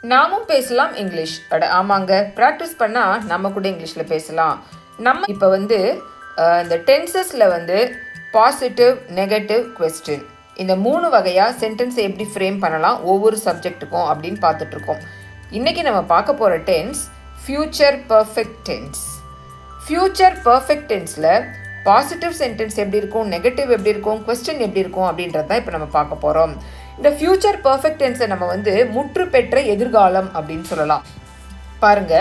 நாமும் பேசலாம் இங்கிலீஷ். ஆமாங்க, ப்ராக்டிஸ் பண்ணால் நம்ம கூட இங்கிலீஷில் பேசலாம். நம்ம இப்போ இந்த டென்சஸில் பாசிட்டிவ், நெகட்டிவ், கொஸ்டின் இந்த 3 வகையாக சென்டென்ஸை எப்படி ஃப்ரேம் பண்ணலாம் ஒவ்வொரு சப்ஜெக்ட்டுக்கும் அப்படின்னு பார்த்துட்ருக்கோம். இன்றைக்கி நம்ம பார்க்க போகிற tense future perfect tense. Future perfect டென்ஸில் பாசிட்டிவ் சென்டென்ஸ் எப்படி இருக்கும், நெகட்டிவ் எப்படி இருக்கும், கொஸ்டின் எப்படி இருக்கும் அப்படின்றது தான் இப்போ நம்ம பார்க்க போகிறோம். இந்த ஃப்யூச்சர் பர்ஃபெக்ட் டென்ஸை நம்ம முற்று பெற்ற எதிர்காலம் அப்படின்னு சொல்லலாம். பாருங்க,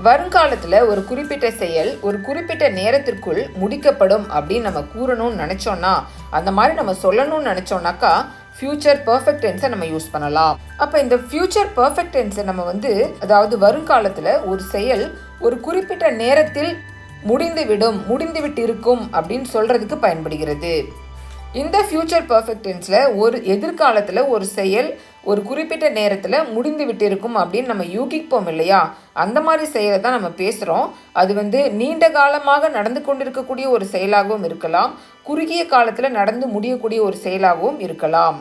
வருங்காலத்தில் ஒரு குறிப்பிட்ட செயல் ஒரு குறிப்பிட்ட நேரத்திற்குள் முடிக்கப்படும் அப்படின்னு நம்ம கூறணும்னு நினச்சோன்னா, அந்த மாதிரி நம்ம சொல்லணும்னு நினச்சோன்னாக்கா ஃப்யூச்சர் பர்ஃபெக்ட் டென்ஸை நம்ம யூஸ் பண்ணலாம். அப்போ இந்த ஃப்யூச்சர் பர்ஃபெக்ட் டென்ஸை நம்ம அதாவது வருங்காலத்தில் ஒரு செயல் ஒரு குறிப்பிட்ட நேரத்தில் முடிந்துவிட்டு இருக்கும் அப்படின்னு சொல்கிறதுக்கு பயன்படுகிறது. இந்த ஃப்யூச்சர் பர்ஃபெக்ட் டென்ஸில் ஒரு எதிர்காலத்தில் ஒரு செயல் ஒரு குறிப்பிட்ட நேரத்தில் முடிந்துவிட்டு இருக்கும் அப்படின்னு நம்ம யூகிப்போம் இல்லையா, அந்த மாதிரி செயலை தான் நம்ம பேசுகிறோம். அது நீண்ட காலமாக நடந்து கொண்டிருக்கக்கூடிய ஒரு செயலாகவும் இருக்கலாம், குறுகிய காலத்தில் நடந்து முடியக்கூடிய ஒரு செயலாகவும் இருக்கலாம்.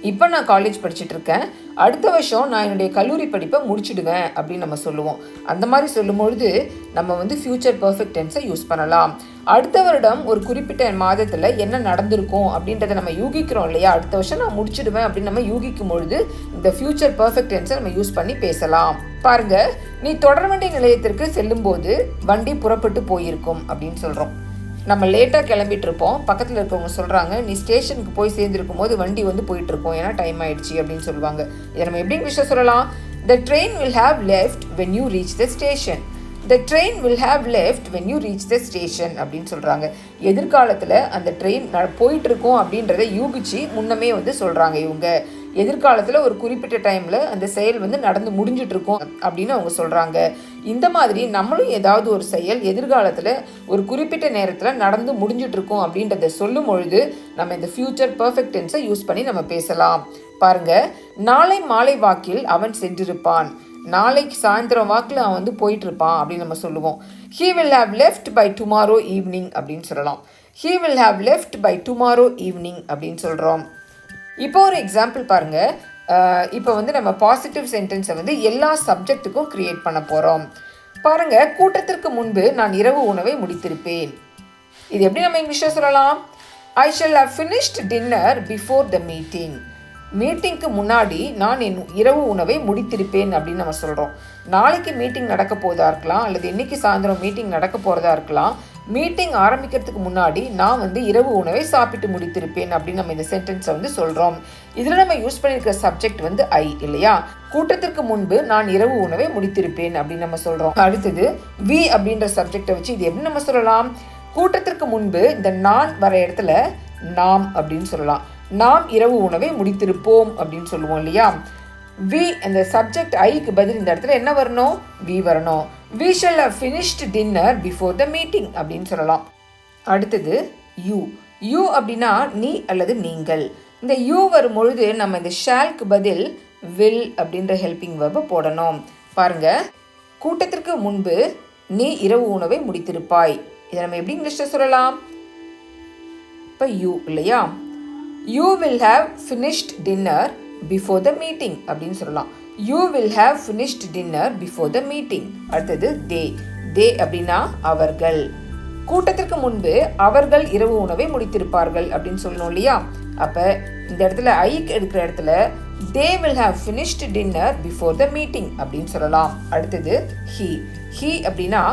இப்போ நான் காலேஜ் படிச்சுட்டு இருக்கேன், அடுத்த வருஷம் நான் என்னுடைய கல்லூரி படிப்பை முடிச்சுடுவேன் அப்படின்னு நம்ம சொல்லுவோம். அந்த மாதிரி சொல்லும்பொழுது நம்ம ஃப்யூச்சர் பர்ஃபெக்ட் டென்ஸை யூஸ் பண்ணலாம். அடுத்த வருடம் ஒரு குறிப்பிட்ட மாதத்தில் என்ன நடந்திருக்கும் அப்படின்றத நம்ம யூகிக்கிறோம் இல்லையா, அடுத்த வருஷம் நான் முடிச்சுடுவேன் அப்படின்னு நம்ம யூகிக்கும் பொழுது இந்த ஃப்யூச்சர் பர்ஃபெக்ட் டென்ஸை நம்ம யூஸ் பண்ணி பேசலாம். பாருங்க, நீ தொடர்வண்டி நிலையத்திற்கு செல்லும் போது வண்டி புறப்பட்டு போயிருக்கும் அப்படின்னு சொல்கிறோம். நம்ம லேட்டாக கிளம்பிட்டு இருப்போம், பக்கத்தில் இருக்கவங்க சொல்கிறாங்க நீ ஸ்டேஷனுக்கு போய் சேர்ந்துருக்கும் போது வண்டி போயிட்டுருக்கோம், ஏன்னா டைம் ஆயிடுச்சு அப்படின்னு சொல்லுவாங்க. இதை நம்ம எப்படி இங்கிலீஷில் சொல்லலாம்? The train will have left when you reach the station. The train will have left when you reach the station அப்படின்னு சொல்கிறாங்க. எதிர்காலத்தில் அந்த ட்ரெயின் போயிட்டுருக்கோம் அப்படின்றத யூகிச்சு முன்னமே சொல்கிறாங்க. இவங்க எதிர்காலத்தில் ஒரு குறிப்பிட்ட டைமில் அந்த செயல் நடந்து முடிஞ்சிட்ருக்கோம் அப்படின்னு அவங்க சொல்கிறாங்க. இந்த மாதிரி நம்மளும் ஏதாவது ஒரு செயல் எதிர்காலத்தில் ஒரு குறிப்பிட்ட நேரத்தில் நடந்து முடிஞ்சிட்ருக்கோம் அப்படின்றத சொல்லும் பொழுது நம்ம இந்த ஃப்யூச்சர் பர்ஃபெக்ட் டென்ஸை யூஸ் பண்ணி நம்ம பேசலாம். பாருங்க, நாளை மாலை வாக்கில் அவன் சென்றிருப்பான், நாளைக்கு சாயந்தரம் வாக்கில் அவன் போயிட்டு இருப்பான் அப்படின்னு நம்ம சொல்லுவோம். He will have left by tomorrow evening அப்படின்னு சொல்லலாம். He will have left by tomorrow evening அப்படின்னு சொல்கிறோம். இப்போ ஒரு எக்ஸாம்பிள் பாருங்க. இப்போ நம்ம பாசிட்டிவ் சென்டென்ஸை எல்லா சப்ஜெக்ட்டுக்கும் கிரியேட் பண்ண போகிறோம். பாருங்க, கூட்டத்திற்கு முன்பு நான் இரவு உணவை முடித்திருப்பேன். இது எப்படி நம்ம இங்கிலீஷில் சொல்லலாம்? I shall have finished dinner before the meeting. மீட்டிங்க்கு முன்னாடி நான் என் இரவு உணவை முடித்திருப்பேன் அப்படின்னு நம்ம சொல்கிறோம். நாளைக்கு மீட்டிங் நடக்க போகிறதா இருக்கலாம், அல்லது இன்னைக்கு சாயந்தரம் மீட்டிங் நடக்க போகிறதா இருக்கலாம். மீட்டிங் ஆரம்பிக்கிறதுக்கு முன்னாடி நான் இரவு உணவை சாப்பிட்டு முடித்திருப்பேன் அப்படின்னு நம்ம இந்த சென்டென்ஸை சொல்கிறோம். இதில் நம்ம யூஸ் பண்ணியிருக்கிற சப்ஜெக்ட் ஐ இல்லையா, கூட்டத்திற்கு முன்பு நான் இரவு உணவை முடித்திருப்பேன் அப்படின்னு நம்ம சொல்கிறோம். அடுத்தது வி அப்படின்ற சப்ஜெக்டை வச்சு இது எப்படி நம்ம சொல்லலாம்? கூட்டத்திற்கு முன்பு இந்த நான் வர இடத்துல நாம் அப்படின்னு சொல்லலாம். நாம் இரவு உணவை முடித்திருப்போம் அப்படின்னு சொல்லுவோம் இல்லையா. வி அந்த சப்ஜெக்ட் ஐக்கு பதில் இந்த இடத்துல என்ன வரணும்? வி வரணும். We shall have finished dinner before the meeting அப்படின்னு சொல்லலாம். அடுத்தது யூ. யூ அப்படின்னா நீ அல்லது நீங்கள். இந்த யூ வரும்பொழுது நம்ம இந்த ஷால்க்கு பதில் வில் அப்படின்ற ஹெல்பிங் வெர்பை போடணும். பாருங்க, கூட்டத்திற்கு முன்பு நீ இரவு உணவை முடித்திருப்பாய். இதை நம்ம எப்படி இங்கிலீஷில் சொல்லலாம்? இப்போ யூ இல்லையா. You will have finished dinner before the meeting அப்படின்னு சொல்லலாம். You will have finished dinner before the meeting. அடுத்தது they அப்படின்னா அவர்கள். கூட்டத்திற்கு முன்பு அவர்கள் இரவு உணவை முடித்திருப்பார்கள் அப்படின்னு சொல்லணும் இல்லையா. அப்போ இந்த இடத்துல ஐக்கு எடுக்கிற இடத்துல they will have finished dinner before the meeting அப்படின்னு சொல்லலாம். அடுத்தது he அப்படின்னா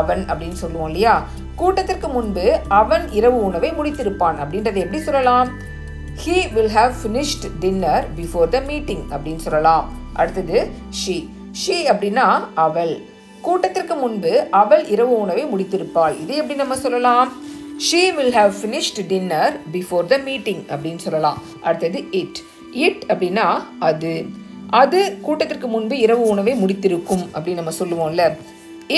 அவன் அப்படின்னு சொல்லுவோம் இல்லையா. கூட்டத்திற்கு முன்பு அவன் இரவு உணவை முடித்திருப்பான் அப்படின்றத எப்படி சொல்லலாம்? He will have finished dinner before the meeting அப்படின்னு சொல்லலாம். அடுத்தது she அப்படின்னா அவள். கூட்டத்திற்கு முன்பு அவள் இரவு உணவை முடித்திருப்பாள். இதை எப்படி நம்ம சொல்லலாம்? She will have finished dinner before the meeting அப்படின்னு சொல்லலாம். அடுத்தது it அப்படின்னா அது கூட்டத்திற்கு முன்பு இரவு உணவை முடித்திருக்கும் அப்படின்னு நம்ம சொல்லுவோம்ல.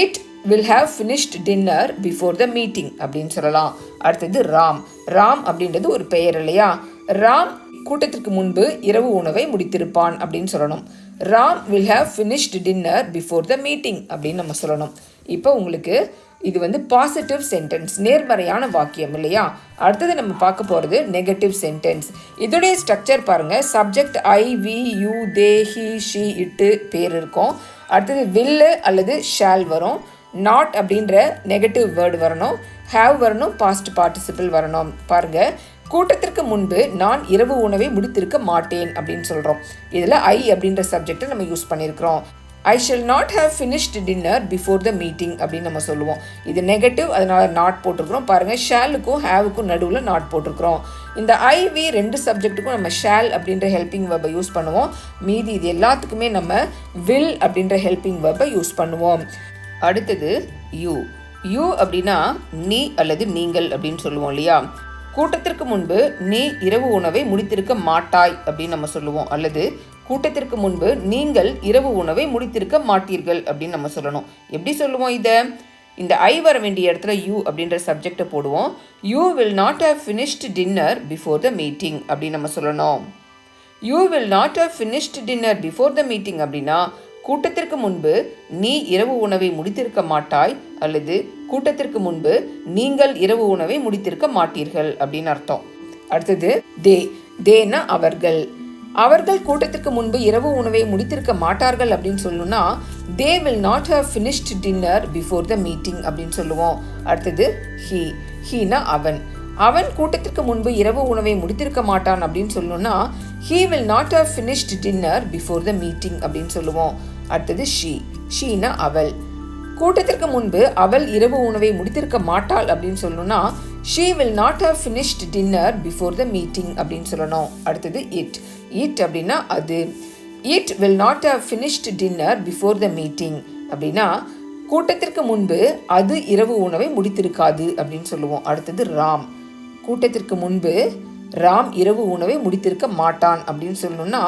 It will have finished dinner before the meeting அப்படின்னு சொல்லலாம். அடுத்தது ராம் அப்படின்றது ஒரு பெயர் இல்லையா. ராம் கூட்டத்திற்கு முன்பு இரவு உணவை முடித்திருப்பான் அப்படின்னு சொல்லணும். Ram will have finished dinner before the meeting அப்படின்னு நம்ம சொல்லணும். இப்போ உங்களுக்கு இது வந்து பாசிட்டிவ் சென்டென்ஸ், நேர்மறையான வாக்கியம் இல்லையா. அடுத்தது நம்ம பார்க்க போகிறது நெகட்டிவ் சென்டென்ஸ். இதோடைய ஸ்ட்ரக்சர் பாருங்கள். Subject I, we, you, they, he, she, it பேர் இருக்கும். அடுத்தது will அல்லது ஷால் வரும். நாட் அப்படின்ற நெகட்டிவ் வேர்டு வரணும். ஹாவ் வரணும். பாஸ்ட் பார்ட்டிசிபிள் வரணும். பாருங்கள், கூட்டத்திற்கு முன்பு நான் இரவு உணவை முடித்திருக்க மாட்டேன் அப்படின்னு சொல்கிறோம். இதில் ஐ அப்படின்ற சப்ஜெக்டை நம்ம யூஸ் பண்ணியிருக்கிறோம். I shall not have finished dinner before the meeting அப்படின்னு நம்ம சொல்லுவோம். இது நெகட்டிவ், அதனால் நாட் போட்டிருக்கிறோம். பாருங்கள், ஷாலுக்கும் ஹேவுக்கும் நடுவில் நாட் போட்டிருக்கிறோம். இந்த ஐவி ரெண்டு சப்ஜெக்ட்டுக்கும் நம்ம ஷால் அப்படின்ற ஹெல்பிங் வெர்பை யூஸ் பண்ணுவோம். மீதி இது எல்லாத்துக்குமே நம்ம வில் அப்படின்ற ஹெல்பிங் வெர்பை யூஸ் பண்ணுவோம். அடுத்தது யூ. யூ அப்படின்னா நீ அல்லது நீங்கள் அப்படின்னு சொல்லுவோம் இல்லையா. கூட்டத்திற்கு முன்பு நீ இரவு உணவை முடித்திருக்க மாட்டாய் அப்படின்னு நம்ம சொல்லுவோம். அல்லது கூட்டத்திற்கு முன்பு நீங்கள் இரவு உணவை முடித்திருக்க மாட்டீர்கள் அப்படின்னு நம்ம சொல்லணும். எப்படி சொல்லுவோம் இதை? இந்த ஐ வர வேண்டிய இடத்துல யூ அப்படின்ற சப்ஜெக்டை போடுவோம். You will not have finished dinner before the meeting அப்படின்னு நம்ம சொல்லணும். You will not have finished dinner before the meeting அப்படின்னா கூட்டத்திற்கு முன்பு நீ இரவு உணவை முடித்திருக்க மாட்டாய் அல்லது கூட்டத்திற்கு முன்பு நீங்கள் இரவு உணவை முடித்திருக்க மாட்டீர்கள் அப்படின்னு அர்த்தம். அடுத்தது தே. தேனா அவர்கள். அவர்கள் கூட்டத்திற்கு முன்பு இரவு உணவை முடித்திருக்க மாட்டார்கள் அப்படின்னு சொல்லணும்னா they will not have finished dinner before the meeting அப்படின்னு சொல்லுவோம். அடுத்தது ஹீ. ஹீனா அவன். அவன் கூட்டத்திற்கு முன்பு இரவு உணவை முடித்திருக்க மாட்டான் அப்படின்னு சொல்லணும்னா he will not have finished dinner before the meeting அப்படின்னு சொல்லுவோம். அடுத்தது she. ஷீனா அவள். கூட்டத்திற்கு முன்பு அவள் இரவு உணவை முடித்திருக்க மாட்டாள் அப்படின்னு சொல்லணும்னா she will not have finished dinner before the meeting அப்படின்னு சொல்லணும். அடுத்தது it. it அப்படின்னா அது. it will not have finished dinner before the meeting அப்படின்னா கூட்டத்திற்கு முன்பு அது இரவு உணவை முடித்திருக்காது அப்படின்னு சொல்லுவோம். அடுத்தது ராம். கூட்டத்திற்கு முன்பு ராம் இரவு உணவை முடித்திருக்க மாட்டான் அப்படின்னு சொல்லணும்னா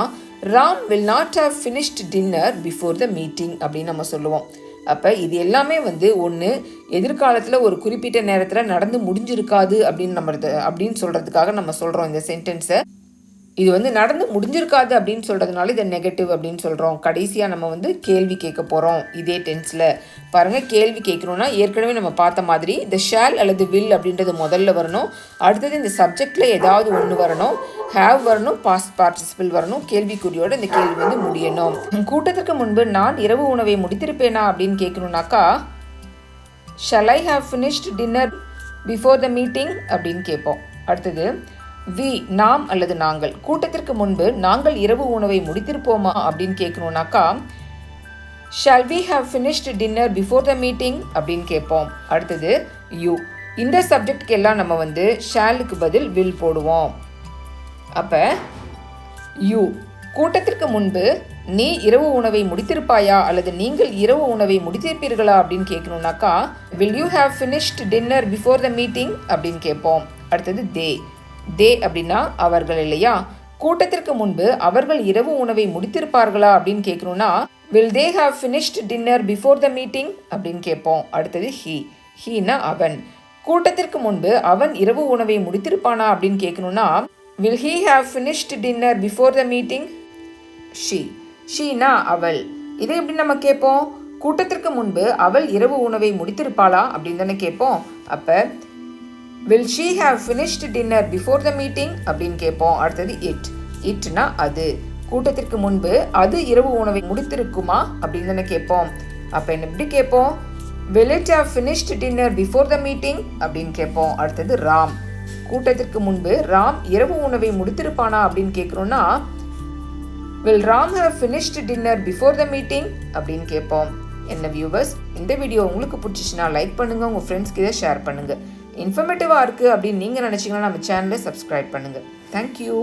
Ram will not have finished dinner before the meeting அப்படின்னு நம்ம சொல்லுவோம். அப்போ இது எல்லாமே வந்து ஒன்று எதிர்காலத்தில் ஒரு குறிப்பிட்ட நேரத்தில் நடந்து முடிஞ்சிருக்காது அப்படின்னு சொல்கிறதுக்காக நம்ம சொல்கிறோம் இந்த சென்டென்ஸை. இது வந்து நடந்து முடிஞ்சிருக்காது அப்படின்னு சொல்கிறதுனால இதை நெகட்டிவ் அப்படின்னு சொல்கிறோம். கடைசியாக நம்ம வந்து கேள்வி கேட்க போகிறோம் இதே டென்ஸில். பாருங்கள், கேள்வி கேட்கணுன்னா ஏற்கனவே நம்ம பார்த்த மாதிரி இந்த ஷால் அல்லது வில் அப்படின்றது முதல்ல வரணும். அடுத்தது இந்த சப்ஜெக்டில் ஏதாவது ஒன்று வரணும். ஹேவ் வரணும். பாஸ்ட் பார்ட்டிசிபிள் வரணும். கேள்விக்குறியோடு இந்த கேள்வி வந்து முடியணும். கூட்டத்திற்கு முன்பு நான் இரவு உணவை முடித்திருப்பேனா அப்படின்னு கேட்கணுன்னாக்கா shall I have finished dinner before the meeting அப்படின்னு கேட்போம். அடுத்தது வி. நாம் அல்லது நாங்கள். கூட்டத்திற்கு முன்பு நாங்கள் இரவு உணவை முடித்திருப்போமா அப்படின்னு கேட்கணுன்னாக்கா shall we have finished dinner before the meeting அப்படின்னு கேட்போம். அடுத்தது யூ. இந்த சப்ஜெக்டுக்கு எல்லாம் நம்ம வந்து ஷாலுக்கு பதில் வில் போடுவோம். அப்போ யூ. கூட்டத்திற்கு முன்பு நீ இரவு உணவை முடித்திருப்பாயா அல்லது நீங்கள் இரவு உணவை முடித்திருப்பீர்களா அப்படின்னு கேட்கணுன்னாக்கா will you have finished dinner before the meeting அப்படின்னு கேட்போம். அடுத்தது தே. தே அப்படின்னா அவர்கள் இல்லையா. கூட்டத்திற்கு முன்பு அவர்கள் இரவு உணவை முடித்திருப்பார்களா அப்படின்னு கேட்கணும்னா will they have finished dinner before the meeting அப்படின்னு கேட்போம். அடுத்தது ஹீ. ஹீனா அவன். கூட்டத்திற்கு முன்பு அவன் இரவு உணவை முடித்திருப்பானா அப்படின்னு கேட்கணும்னா will he have finished dinner before the meeting. She. Sheena அவள். இதை எப்படி நம்ம கேட்போம்? கூட்டத்திற்கு முன்பு அவள் இரவு உணவை முடித்திருப்பாளா அப்படின்னு தானே கேட்போம். அப்போ will she have finished dinner before the meeting அப்படின்னு கேட்போம். அடுத்தது it. itனா அது. கூட்டத்திற்கு முன்பு அது இரவு உணவை முடித்திருக்குமா அப்படின்னு தானே கேட்போம். அப்போ என்ன எப்படி கேட்போம்? will it have finished dinner before the meeting அப்படின்னு கேட்போம். அடுத்தது ராம். கூட்டத்திற்கு முன்பு ராம் இரவு உணவை முடித்திருப்பானா அப்படின்னு கேட்குறோன்னா will Ram have finished dinner before the meeting அப்படின்னு கேட்போம். என்ன வியூவர்ஸ், இந்த வீடியோ உங்களுக்கு பிடிச்சிச்சுன்னா லைக் பண்ணுங்கள், உங்கள் ஃப்ரெண்ட்ஸ்க்கு இதை ஷேர் பண்ணுங்கள். இன்ஃபர்மேட்டிவாக இருக்குது அப்படின்னு நீங்கள் நினச்சிங்கன்னா நம்ம சேனலை சப்ஸ்கிரைப் பண்ணுங்கள். தேங்க்யூ.